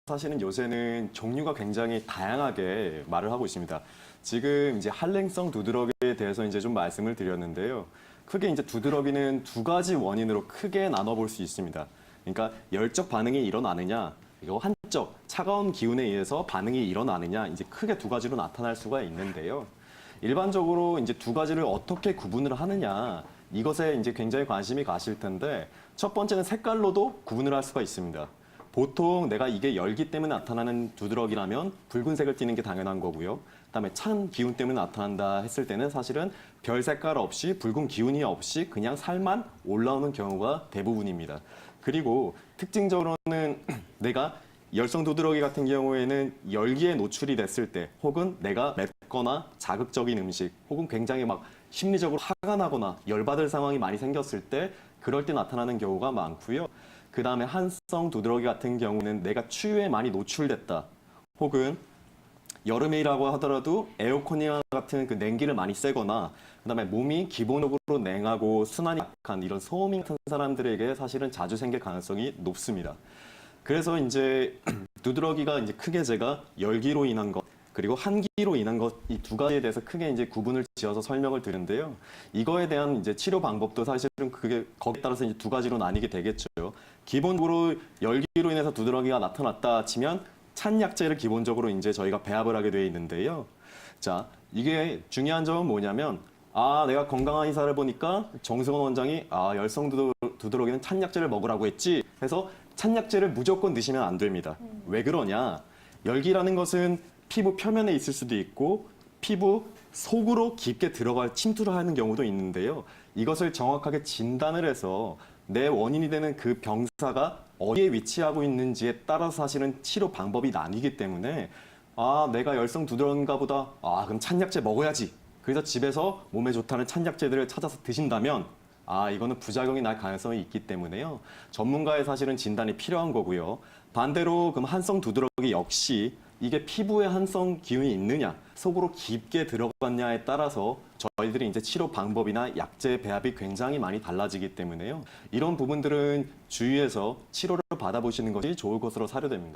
사실은 요새는 종류가 굉장히 다양하게 말을 하고 있습니다. 지금 이제 한랭성 두드러기에 대해서 이제 좀 말씀을 드렸는데요. 크게 이제 두드러기는 두 가지 원인으로 크게 나눠볼 수 있습니다. 그러니까 열적 반응이 일어나느냐, 이거 한적 차가운 기운에 의해서 반응이 일어나느냐, 이제 크게 두 가지로 나타날 수가 있는데요. 일반적으로 이제 두 가지를 어떻게 구분을 하느냐, 이것에 이제 굉장히 관심이 가실 텐데, 첫 번째는 색깔로도 구분을 할 수가 있습니다. 보통 내가 이게 열기 때문에 나타나는 두드러기라면 붉은색을 띠는 게 당연한 거고요. 그다음에 찬 기운 때문에 나타난다 했을 때는 사실은 별 색깔 없이 붉은 기운이 없이 그냥 살만 올라오는 경우가 대부분입니다. 그리고 특징적으로는 내가 열성 두드러기 같은 경우에는 열기에 노출이 됐을 때 혹은 내가 맵거나 자극적인 음식 혹은 굉장히 막 심리적으로 화가 나거나 열받을 상황이 많이 생겼을 때 그럴 때 나타나는 경우가 많고요. 그 다음에 한성 두드러기 같은 경우는 내가 추위에 많이 노출됐다. 혹은 여름이라고 하더라도 에어컨이나 같은 그 냉기를 많이 쐬거나 그다음에 몸이 기본적으로 냉하고 순환이 약한 이런 소음인 같은 사람들에게 사실은 자주 생길 가능성이 높습니다. 그래서 이제 두드러기가 이제 크게 제가 열기로 인한 것 그리고 한기로 인한 것 이 두 가지에 대해서 크게 이제 구분을 지어서 설명을 드리는데요. 이거에 대한 이제 치료 방법도 사실은 그게 거기에 따라서 이제 두 가지로 나뉘게 되겠죠. 기본적으로 열기로 인해서 두드러기가 나타났다 치면 찬 약제를 기본적으로 이제 저희가 배합을 하게 되어 있는데요. 자, 이게 중요한 점은 뭐냐면 내가 건강한 의사를 보니까 정승원 원장이 열성 두드러기는 찬 약제를 먹으라고 했지 해서 찬 약제를 무조건 드시면 안 됩니다. 왜 그러냐? 열기라는 것은 피부 표면에 있을 수도 있고 피부 속으로 깊게 들어갈 침투를 하는 경우도 있는데요. 이것을 정확하게 진단을 해서 내 원인이 되는 그 병사가 어디에 위치하고 있는지에 따라서 사실은 치료 방법이 나뉘기 때문에 내가 열성 두드러기인가 보다. 그럼 찬약제 먹어야지. 그래서 집에서 몸에 좋다는 찬약제들을 찾아서 드신다면 이거는 부작용이 날 가능성이 있기 때문에요. 전문가의 사실은 진단이 필요한 거고요. 반대로 그럼 한성 두드러기 역시 이게 피부에 한성 기운이 있느냐, 속으로 깊게 들어갔냐에 따라서 저희들이 이제 치료 방법이나 약제 배합이 굉장히 많이 달라지기 때문에요. 이런 부분들은 주의해서 치료를 받아보시는 것이 좋을 것으로 사료됩니다.